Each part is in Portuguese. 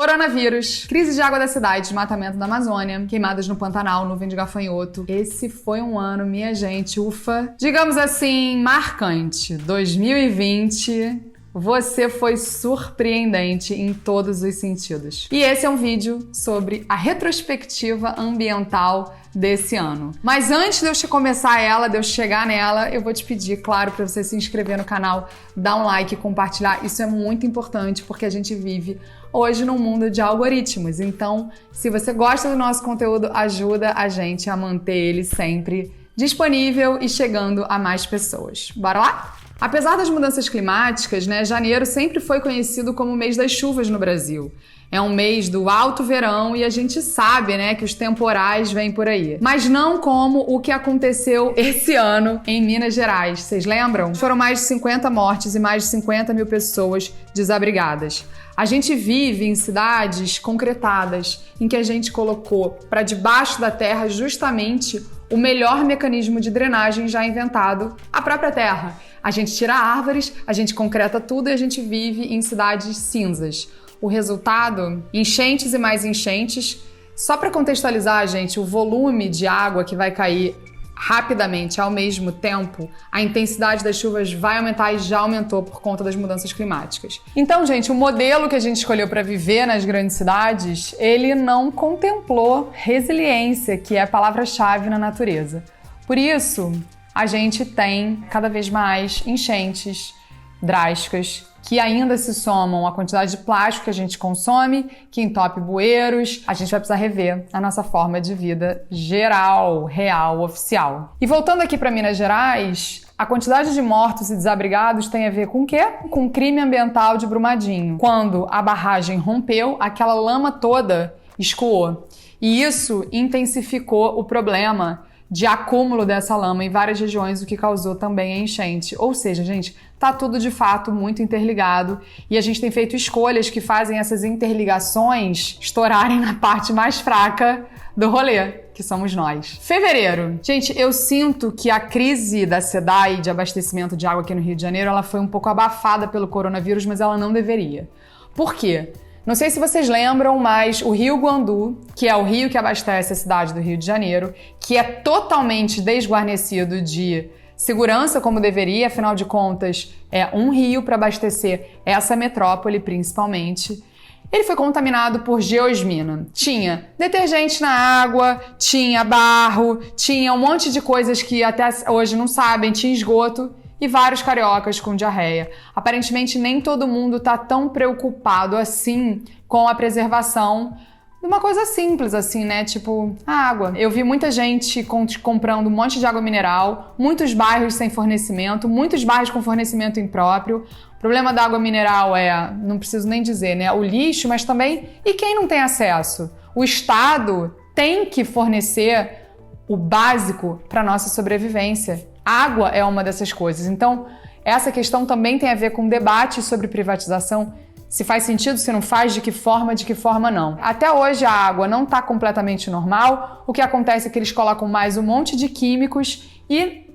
Coronavírus, crise de água da cidade, desmatamento da Amazônia, queimadas no Pantanal, nuvem de gafanhoto. Esse foi um ano, minha gente, ufa, digamos assim, marcante. 2020... Você foi surpreendente em todos os sentidos. E esse é um vídeo sobre a retrospectiva ambiental desse ano. Mas antes de eu começar ela, de eu chegar nela, eu vou te pedir, claro, para você se inscrever no canal, dar um like, compartilhar. Isso é muito importante porque a gente vive hoje num mundo de algoritmos. Então, se você gosta do nosso conteúdo, ajuda a gente a manter ele sempre disponível e chegando a mais pessoas. Bora lá? Apesar das mudanças climáticas, janeiro sempre foi conhecido como o mês das chuvas no Brasil. É um mês do alto verão e a gente sabe, que os temporais vêm por aí. Mas não como o que aconteceu esse ano em Minas Gerais. Vocês lembram? Foram mais de 50 mortes e mais de 50 mil pessoas desabrigadas. A gente vive em cidades concretadas, em que a gente colocou para debaixo da terra justamente o melhor mecanismo de drenagem já inventado, a própria terra. A gente tira árvores, a gente concreta tudo e a gente vive em cidades cinzas. O resultado? Enchentes e mais enchentes. Só para contextualizar, gente, o volume de água que vai cair rapidamente ao mesmo tempo, a intensidade das chuvas vai aumentar e já aumentou por conta das mudanças climáticas. Então, gente, o modelo que a gente escolheu para viver nas grandes cidades, ele não contemplou resiliência, que é a palavra-chave na natureza. Por isso, a gente tem cada vez mais enchentes drásticas, que ainda se somam à quantidade de plástico que a gente consome, que entope bueiros. A gente vai precisar rever a nossa forma de vida geral, real, oficial. E voltando aqui para Minas Gerais, a quantidade de mortos e desabrigados tem a ver com o quê? Com o crime ambiental de Brumadinho. Quando a barragem rompeu, aquela lama toda escoou. E isso intensificou o problema de acúmulo dessa lama em várias regiões, o que causou também a enchente. Ou seja, gente, tá tudo de fato muito interligado e a gente tem feito escolhas que fazem essas interligações estourarem na parte mais fraca do rolê, que somos nós. Fevereiro. Gente, eu sinto que a crise da SEDAI de abastecimento de água aqui no Rio de Janeiro, ela foi um pouco abafada pelo coronavírus, mas ela não deveria. Por quê? Não sei se vocês lembram, mas o Rio Guandu, que é o rio que abastece a cidade do Rio de Janeiro, que é totalmente desguarnecido de segurança como deveria, afinal de contas, é um rio para abastecer essa metrópole principalmente. Ele foi contaminado por geosmina. Tinha detergente na água, tinha barro, tinha um monte de coisas que até hoje não sabem, tinha esgoto. E vários cariocas com diarreia. Aparentemente, nem todo mundo tá tão preocupado assim com a preservação de uma coisa simples assim, tipo a água. Eu vi muita gente comprando um monte de água mineral, muitos bairros sem fornecimento, muitos bairros com fornecimento impróprio. O problema da água mineral não preciso nem dizer, o lixo, mas também, e quem não tem acesso? O Estado tem que fornecer o básico para nossa sobrevivência. Água é uma dessas coisas. Então, essa questão também tem a ver com debate sobre privatização. Se faz sentido, se não faz, de que forma não. Até hoje a água não está completamente normal. O que acontece é que eles colocam mais um monte de químicos e,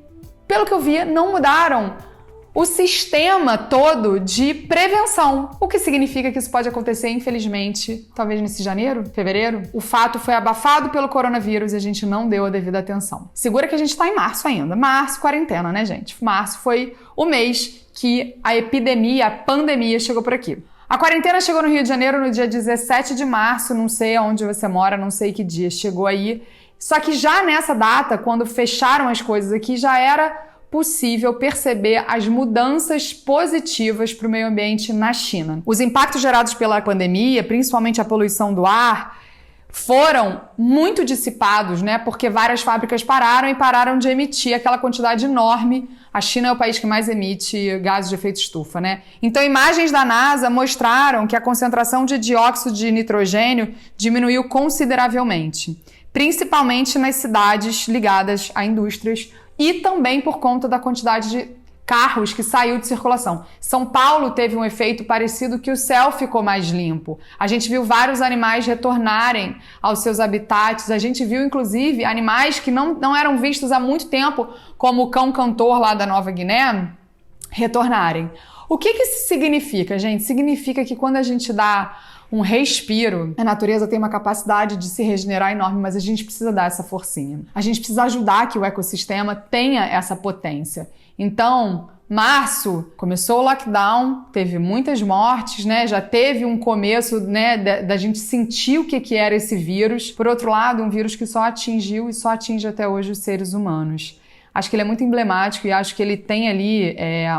pelo que eu vi, não mudaram o sistema todo de prevenção. O que significa que isso pode acontecer, infelizmente, talvez nesse fevereiro. O fato foi abafado pelo coronavírus e a gente não deu a devida atenção. Segura que a gente tá em março ainda. Março, quarentena, gente? Março foi o mês que a pandemia chegou por aqui. A quarentena chegou no Rio de Janeiro no dia 17 de março, não sei onde você mora, não sei que dia chegou aí. Só que já nessa data, quando fecharam as coisas aqui, já era possível perceber as mudanças positivas para o meio ambiente na China. Os impactos gerados pela pandemia, principalmente a poluição do ar, foram muito dissipados, porque várias fábricas pararam de emitir aquela quantidade enorme. A China é o país que mais emite gases de efeito estufa, Então, imagens da NASA mostraram que a concentração de dióxido de nitrogênio diminuiu consideravelmente, principalmente nas cidades ligadas a indústrias, e também por conta da quantidade de carros que saiu de circulação. São Paulo teve um efeito parecido, que o céu ficou mais limpo. A gente viu vários animais retornarem aos seus habitats. A gente viu, inclusive, animais que não eram vistos há muito tempo, como o cão cantor lá da Nova Guiné, retornarem. O que isso significa, gente? Significa que quando a gente dá um respiro. A natureza tem uma capacidade de se regenerar enorme, mas a gente precisa dar essa forcinha. A gente precisa ajudar que o ecossistema tenha essa potência. Então, março, começou o lockdown, teve muitas mortes, né? Já teve um começo, né, da gente sentir o que era esse vírus. Por outro lado, um vírus que só atingiu e só atinge até hoje os seres humanos. Acho que ele é muito emblemático e acho que ele tem ali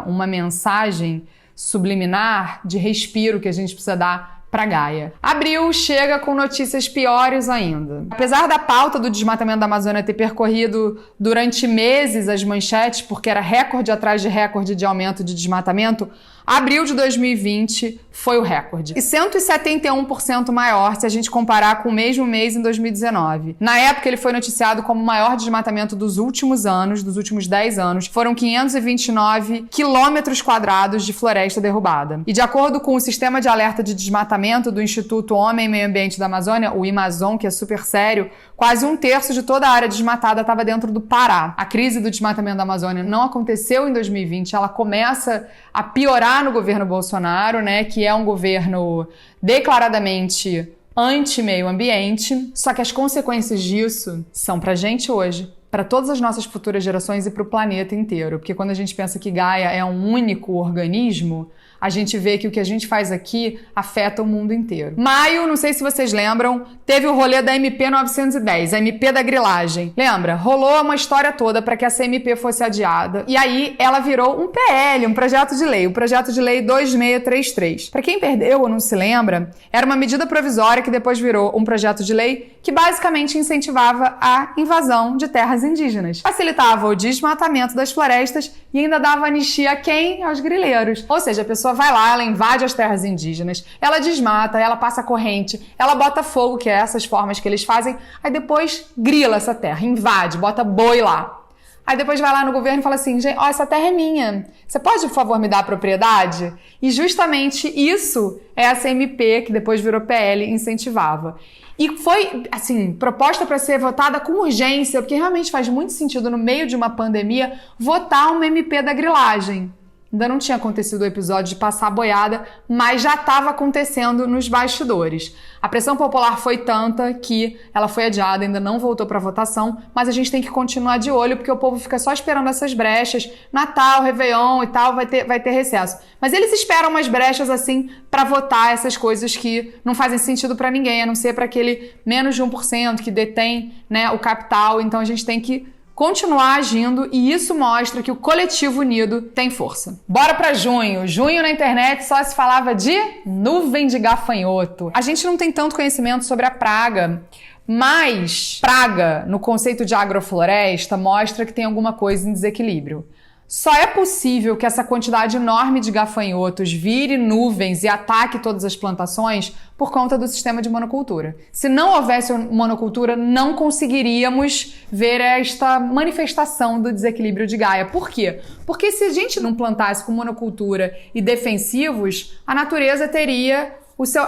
uma mensagem subliminar de respiro que a gente precisa dar para Gaia. Abril chega com notícias piores ainda. Apesar da pauta do desmatamento da Amazônia ter percorrido durante meses as manchetes, porque era recorde atrás de recorde de aumento de desmatamento, abril de 2020 foi o recorde. E 171% maior se a gente comparar com o mesmo mês em 2019. Na época, ele foi noticiado como o maior desmatamento dos últimos anos, dos últimos 10 anos. Foram 529 quilômetros quadrados de floresta derrubada. E de acordo com o Sistema de Alerta de Desmatamento do Instituto Homem e Meio Ambiente da Amazônia, o IMAZON, que é super sério, quase 1/3 de toda a área desmatada estava dentro do Pará. A crise do desmatamento da Amazônia não aconteceu em 2020, ela começa a piorar no governo Bolsonaro, né, que é um governo declaradamente anti-meio ambiente. Só que as consequências disso são pra gente hoje, para todas as nossas futuras gerações e para o planeta inteiro. Porque quando a gente pensa que Gaia é um único organismo, a gente vê que o que a gente faz aqui afeta o mundo inteiro. Maio, não sei se vocês lembram, teve o rolê da MP 910, a MP da grilagem. Lembra? Rolou uma história toda para que essa MP fosse adiada. E aí ela virou um PL, um projeto de lei, o projeto de lei 2633. Para quem perdeu ou não se lembra, era uma medida provisória que depois virou um projeto de lei que basicamente incentivava a invasão de terras indígenas. Facilitava o desmatamento das florestas e ainda dava anistia a quem? Aos grileiros. Ou seja, a pessoa vai lá, ela invade as terras indígenas, ela desmata, ela passa corrente, ela bota fogo, que é essas formas que eles fazem, aí depois grila essa terra, invade, bota boi lá. Aí depois vai lá no governo e fala assim, gente, ó, essa terra é minha, você pode, por favor, me dar a propriedade? E justamente isso é essa MP, que depois virou PL, incentivava. E foi, assim, proposta para ser votada com urgência, porque realmente faz muito sentido, no meio de uma pandemia, votar uma MP da grilagem. Ainda não tinha acontecido o episódio de passar a boiada, mas já estava acontecendo nos bastidores. A pressão popular foi tanta que ela foi adiada, ainda não voltou para votação, mas a gente tem que continuar de olho, porque o povo fica só esperando essas brechas. Natal, Réveillon e tal, vai ter recesso. Mas eles esperam umas brechas assim para votar essas coisas que não fazem sentido para ninguém, a não ser para aquele menos de 1% que detém, né, o capital. Então a gente tem que continuar agindo e isso mostra que o coletivo unido tem força. Bora pra junho. Junho na internet só se falava de nuvem de gafanhoto. A gente não tem tanto conhecimento sobre a praga, mas praga, no conceito de agrofloresta, mostra que tem alguma coisa em desequilíbrio. Só é possível que essa quantidade enorme de gafanhotos vire nuvens e ataque todas as plantações por conta do sistema de monocultura. Se não houvesse monocultura, não conseguiríamos ver esta manifestação do desequilíbrio de Gaia. Por quê? Porque se a gente não plantasse com monocultura e defensivos, a natureza teria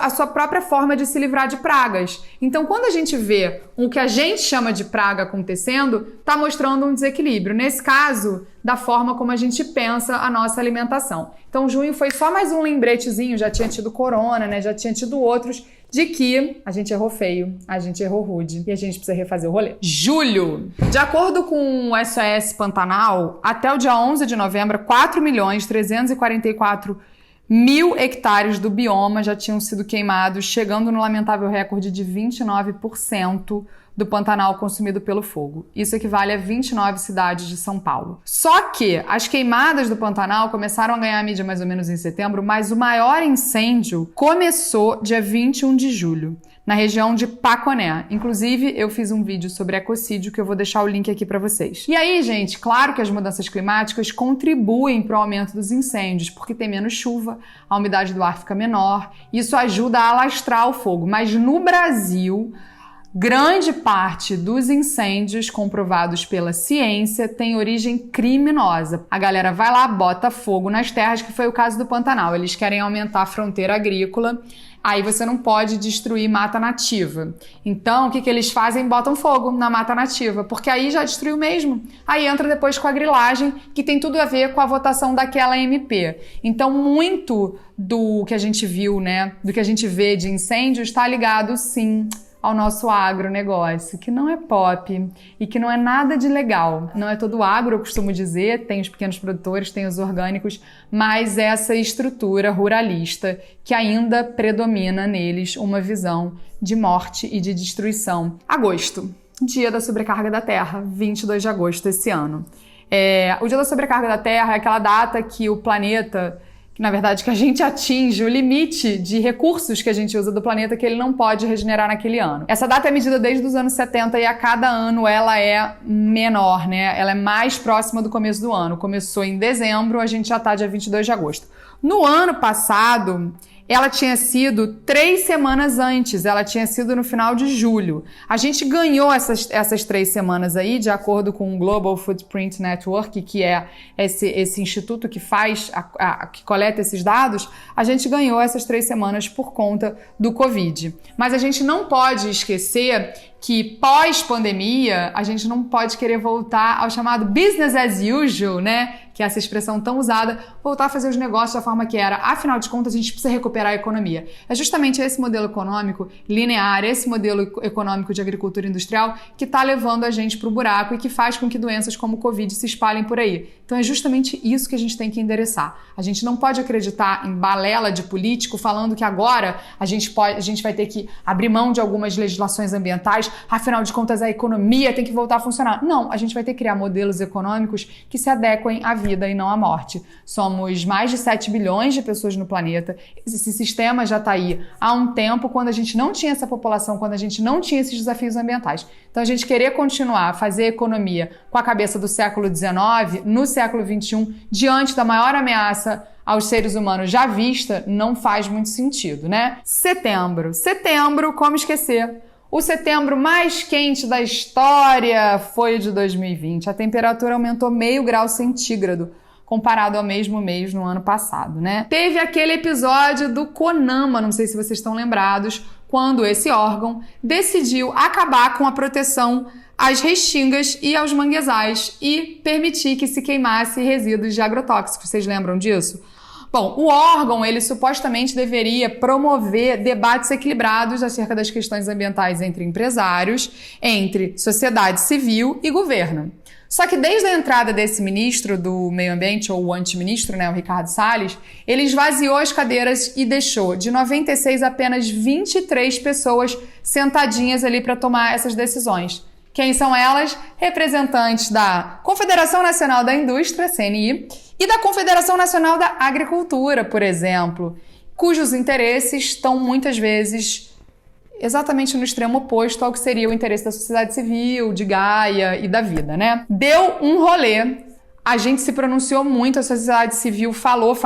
a sua própria forma de se livrar de pragas. Então, quando a gente vê o que a gente chama de praga acontecendo, está mostrando um desequilíbrio. Nesse caso, da forma como a gente pensa a nossa alimentação. Então, junho foi só mais um lembretezinho, já tinha tido corona, né? Já tinha tido outros, de que a gente errou feio, a gente errou rude e a gente precisa refazer o rolê. Julho. De acordo com o SOS Pantanal, até o dia 11 de novembro, 4.344.000 hectares do bioma já tinham sido queimados, chegando no lamentável recorde de 29% do Pantanal consumido pelo fogo. Isso equivale a 29 cidades de São Paulo. Só que as queimadas do Pantanal começaram a ganhar mídia mais ou menos em setembro, mas o maior incêndio começou dia 21 de julho, na região de Paconé. Inclusive, eu fiz um vídeo sobre ecocídio que eu vou deixar o link aqui para vocês. E aí, gente, claro que as mudanças climáticas contribuem para o aumento dos incêndios, porque tem menos chuva, a umidade do ar fica menor, isso ajuda a alastrar o fogo. Mas no Brasil, grande parte dos incêndios comprovados pela ciência tem origem criminosa. A galera vai lá, bota fogo nas terras, que foi o caso do Pantanal. Eles querem aumentar a fronteira agrícola, aí você não pode destruir mata nativa. Então, o que eles fazem? Botam fogo na mata nativa, porque aí já destruiu mesmo. Aí entra depois com a grilagem, que tem tudo a ver com a votação daquela MP. Então, muito do que a gente viu, né, do que a gente vê de incêndio está ligado, sim, ao nosso agronegócio, que não é pop e que não é nada de legal. Não é todo agro, eu costumo dizer, tem os pequenos produtores, tem os orgânicos, mas essa estrutura ruralista que ainda predomina neles uma visão de morte e de destruição. Agosto, Dia da Sobrecarga da Terra, 22 de agosto desse ano. O Dia da Sobrecarga da Terra é aquela data que o planeta, que na verdade que a gente atinge o limite de recursos que a gente usa do planeta que ele não pode regenerar naquele ano. Essa data é medida desde os anos 70 e a cada ano ela é menor, né? Ela é mais próxima do começo do ano. Começou em dezembro, a gente já tá dia 22 de agosto. No ano passado, ela tinha sido 3 semanas antes, ela tinha sido no final de julho. A gente ganhou essas 3 semanas aí, de acordo com o Global Footprint Network, que é esse instituto que faz, que coleta esses dados, a gente ganhou essas 3 semanas por conta do Covid. Mas a gente não pode esquecer que pós-pandemia, a gente não pode querer voltar ao chamado business as usual, né? Que é essa expressão tão usada, voltar a fazer os negócios da forma que era. Afinal de contas, a gente precisa recuperar a economia. É justamente esse modelo econômico linear, esse modelo econômico de agricultura industrial que está levando a gente para o buraco e que faz com que doenças como o Covid se espalhem por aí. Então é justamente isso que a gente tem que endereçar. A gente não pode acreditar em balela de político falando que agora a gente vai ter que abrir mão de algumas legislações ambientais, afinal de contas a economia tem que voltar a funcionar. Não, a gente vai ter que criar modelos econômicos que se adequem à vida e não à morte. Somos mais de 7 bilhões de pessoas no planeta. Esse sistema já está aí há um tempo, quando a gente não tinha essa população, quando a gente não tinha esses desafios ambientais. Então a gente querer continuar a fazer economia com a cabeça do século XIX, no século XXI, diante da maior ameaça aos seres humanos já vista, não faz muito sentido, né? Setembro, como esquecer? O setembro mais quente da história foi o de 2020. A temperatura aumentou meio grau centígrado comparado ao mesmo mês no ano passado, né? Teve aquele episódio do CONAMA, não sei se vocês estão lembrados, quando esse órgão decidiu acabar com a proteção às restingas e aos manguezais e permitir que se queimasse resíduos de agrotóxicos. Vocês lembram disso? Bom, o órgão, ele supostamente deveria promover debates equilibrados acerca das questões ambientais entre empresários, entre sociedade civil e governo. Só que desde a entrada desse ministro do meio ambiente, ou o antiministro, né, o Ricardo Salles, ele esvaziou as cadeiras e deixou de 96 apenas 23 pessoas sentadinhas ali para tomar essas decisões. Quem são elas? Representantes da Confederação Nacional da Indústria, CNI, e da Confederação Nacional da Agricultura, por exemplo, cujos interesses estão muitas vezes exatamente no extremo oposto ao que seria o interesse da sociedade civil, de Gaia e da vida, né? Deu um rolê, a gente se pronunciou muito, a sociedade civil falou,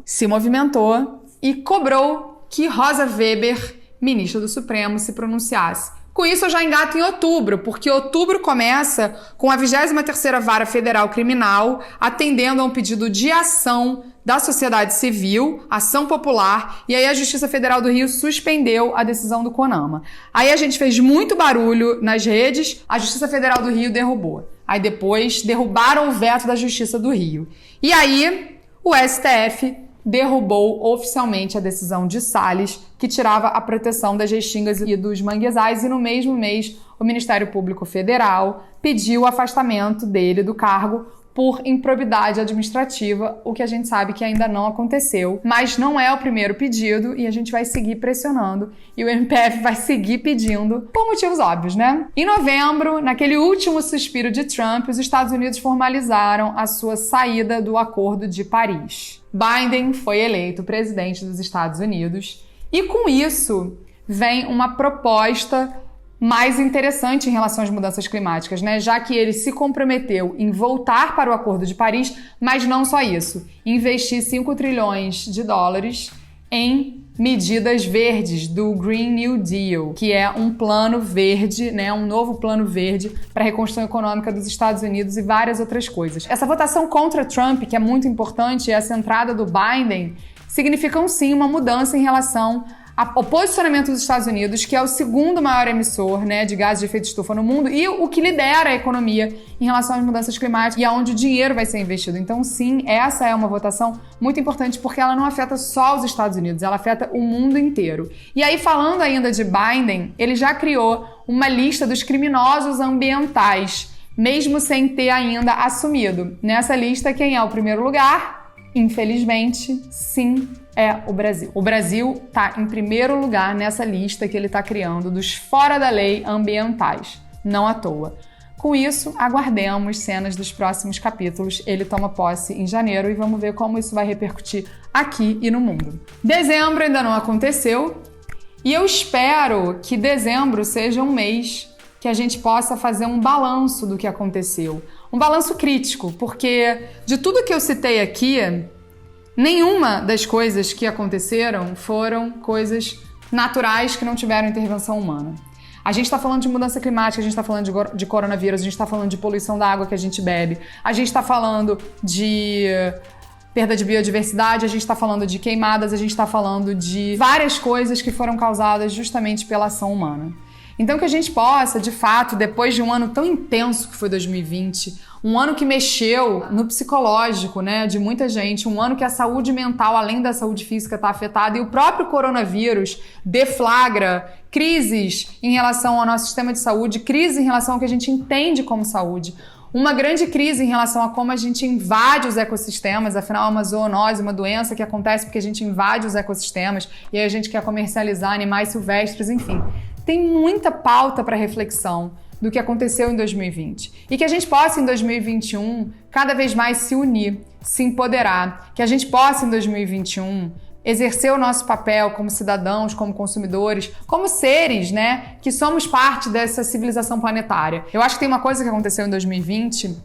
se movimentou e cobrou que Rosa Weber, ministra do Supremo, se pronunciasse. Com isso eu já engato em outubro, porque outubro começa com a 23ª Vara Federal Criminal atendendo a um pedido de ação da sociedade civil, ação popular, e aí a Justiça Federal do Rio suspendeu a decisão do CONAMA. Aí a gente fez muito barulho nas redes, a Justiça Federal do Rio derrubou. Aí depois derrubaram o veto da Justiça do Rio. E aí o STF derrubou oficialmente a decisão de Salles, que tirava a proteção das restingas e dos manguezais, e no mesmo mês o Ministério Público Federal pediu o afastamento dele do cargo por improbidade administrativa, o que a gente sabe que ainda não aconteceu, mas não é o primeiro pedido e a gente vai seguir pressionando e o MPF vai seguir pedindo por motivos óbvios, né? Em novembro, naquele último suspiro de Trump, os Estados Unidos formalizaram a sua saída do Acordo de Paris. Biden foi eleito presidente dos Estados Unidos e com isso vem uma proposta mais interessante em relação às mudanças climáticas, né? Já que ele se comprometeu em voltar para o Acordo de Paris, mas não só isso, investir 5 trilhões de dólares em medidas verdes do Green New Deal, que é um plano verde, né? Um novo plano verde para a reconstrução econômica dos Estados Unidos e várias outras coisas. Essa votação contra Trump, que é muito importante, essa entrada do Biden, significam sim uma mudança em relação ao posicionamento dos Estados Unidos, que é o segundo maior emissor, né, de gases de efeito estufa no mundo e o que lidera a economia em relação às mudanças climáticas e aonde o dinheiro vai ser investido. Então, sim, essa é uma votação muito importante porque ela não afeta só os Estados Unidos, ela afeta o mundo inteiro. E aí, falando ainda de Biden, ele já criou uma lista dos criminosos ambientais, mesmo sem ter ainda assumido. Nessa lista, quem é o primeiro lugar? Infelizmente, sim, é o Brasil. O Brasil está em primeiro lugar nessa lista que ele está criando dos fora da lei ambientais, não à toa. Com isso, aguardemos cenas dos próximos capítulos. Ele toma posse em janeiro e vamos ver como isso vai repercutir aqui e no mundo. Dezembro ainda não aconteceu e eu espero que dezembro seja um mês que a gente possa fazer um balanço do que aconteceu. Um balanço crítico, porque de tudo que eu citei aqui, nenhuma das coisas que aconteceram foram coisas naturais que não tiveram intervenção humana. A gente está falando de mudança climática, a gente está falando de coronavírus, a gente está falando de poluição da água que a gente bebe, a gente está falando de perda de biodiversidade, a gente está falando de queimadas, a gente está falando de várias coisas que foram causadas justamente pela ação humana. Então que a gente possa, de fato, depois de um ano tão intenso que foi 2020, um ano que mexeu no psicológico, né, de muita gente, um ano que a saúde mental, além da saúde física, está afetada e o próprio coronavírus deflagra crises em relação ao nosso sistema de saúde, crises em relação ao que a gente entende como saúde. Uma grande crise em relação a como a gente invade os ecossistemas, afinal a zoonose é uma doença que acontece porque a gente invade os ecossistemas e aí a gente quer comercializar animais silvestres, enfim. Tem muita pauta para reflexão do que aconteceu em 2020 e que a gente possa em 2021 cada vez mais se unir, se empoderar, que a gente possa em 2021 exercer o nosso papel como cidadãos, como consumidores, como seres, né, que somos parte dessa civilização planetária. Eu acho que tem uma coisa que aconteceu em 2020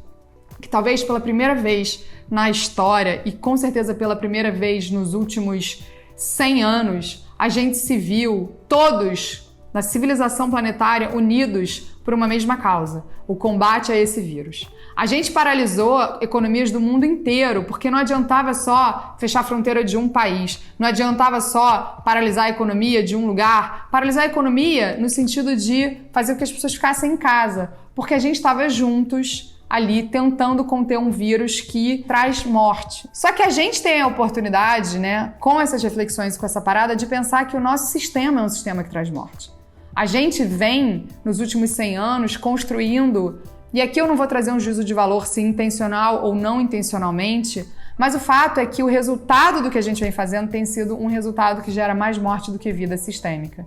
que talvez pela primeira vez na história e com certeza pela primeira vez nos últimos 100 anos, a gente se viu todos na civilização planetária unidos por uma mesma causa, o combate a esse vírus. A gente paralisou economias do mundo inteiro, porque não adiantava só fechar a fronteira de um país, não adiantava só paralisar a economia de um lugar, paralisar a economia no sentido de fazer com que as pessoas ficassem em casa, porque a gente estava juntos ali tentando conter um vírus que traz morte. Só que a gente tem a oportunidade, né, com essas reflexões, com essa parada, de pensar que o nosso sistema é um sistema que traz morte. A gente vem, nos últimos 100 anos, construindo, e aqui eu não vou trazer um juízo de valor se intencional ou não intencionalmente, mas o fato é que o resultado do que a gente vem fazendo tem sido um resultado que gera mais morte do que vida sistêmica.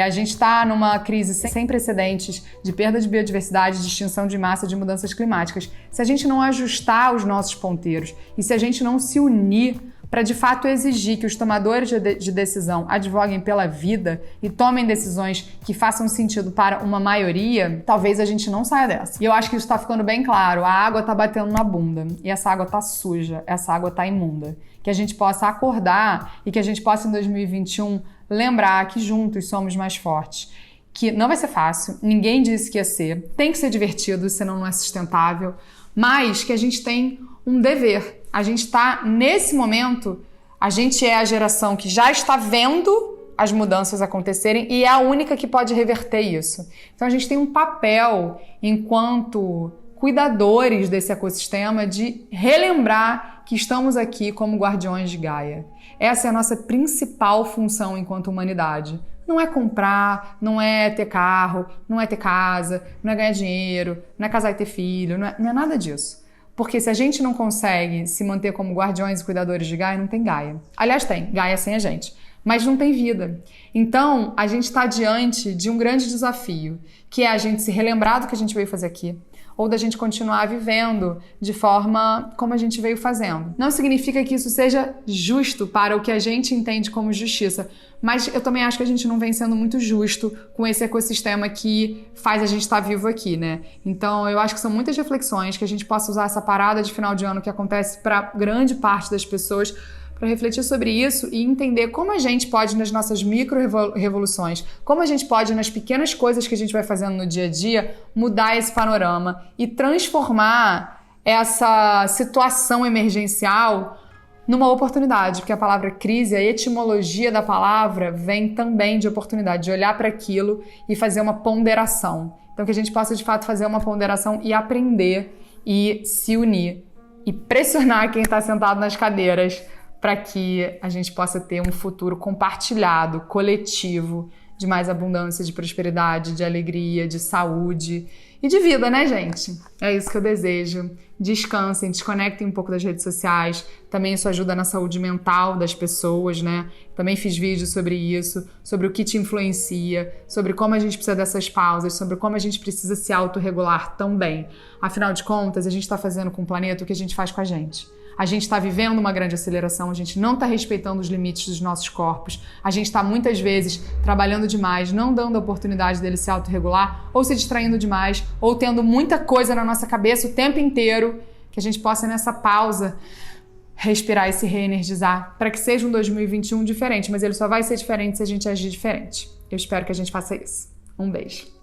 A gente está numa crise sem precedentes de perda de biodiversidade, de extinção de massa, de mudanças climáticas. Se a gente não ajustar os nossos ponteiros e se a gente não se unir para de fato exigir que os tomadores de decisão advoguem pela vida e tomem decisões que façam sentido para uma maioria, talvez a gente não saia dessa. E eu acho que isso está ficando bem claro. A água está batendo na bunda e essa água está suja, essa água está imunda. Que a gente possa acordar e que a gente possa em 2021 lembrar que juntos somos mais fortes. Que não vai ser fácil, ninguém disse que ia ser, tem que ser divertido, senão não é sustentável, mas que a gente tem um dever. A gente está, nesse momento, a gente é a geração que já está vendo as mudanças acontecerem e é a única que pode reverter isso. Então a gente tem um papel, enquanto cuidadores desse ecossistema, de relembrar que estamos aqui como guardiões de Gaia. Essa é a nossa principal função enquanto humanidade. Não é comprar, não é ter carro, não é ter casa, não é ganhar dinheiro, não é casar e ter filho, não é nada disso. Porque se a gente não consegue se manter como guardiões e cuidadores de Gaia, não tem Gaia. Aliás, tem Gaia sem a gente, mas não tem vida. Então, a gente está diante de um grande desafio, que é a gente se relembrar do que a gente veio fazer aqui, ou da gente continuar vivendo de forma como a gente veio fazendo. Não significa que isso seja justo para o que a gente entende como justiça, mas eu também acho que a gente não vem sendo muito justo com esse ecossistema que faz a gente estar vivo aqui, né? Então, eu acho que são muitas reflexões que a gente possa usar essa parada de final de ano que acontece para grande parte das pessoas para refletir sobre isso e entender como a gente pode, nas nossas micro-revoluções, como a gente pode, nas pequenas coisas que a gente vai fazendo no dia a dia, mudar esse panorama e transformar essa situação emergencial numa oportunidade, porque a palavra crise, a etimologia da palavra vem também de oportunidade, de olhar para aquilo e fazer uma ponderação. Então que a gente possa de fato fazer uma ponderação e aprender e se unir e pressionar quem está sentado nas cadeiras para que a gente possa ter um futuro compartilhado, coletivo, de mais abundância, de prosperidade, de alegria, de saúde e de vida, né, gente? É isso que eu desejo. Descansem, desconectem um pouco das redes sociais. Também isso ajuda na saúde mental das pessoas, né? Também fiz vídeos sobre isso, sobre o que te influencia, sobre como a gente precisa dessas pausas, sobre como a gente precisa se autorregular também. Afinal de contas, a gente está fazendo com o planeta o que a gente faz com a gente. A gente está vivendo uma grande aceleração, a gente não está respeitando os limites dos nossos corpos, a gente está muitas vezes trabalhando demais, não dando a oportunidade dele se autorregular, ou se distraindo demais, ou tendo muita coisa na nossa cabeça o tempo inteiro, que a gente possa nessa pausa respirar e se reenergizar para que seja um 2021 diferente, mas ele só vai ser diferente se a gente agir diferente. Eu espero que a gente faça isso. Um beijo.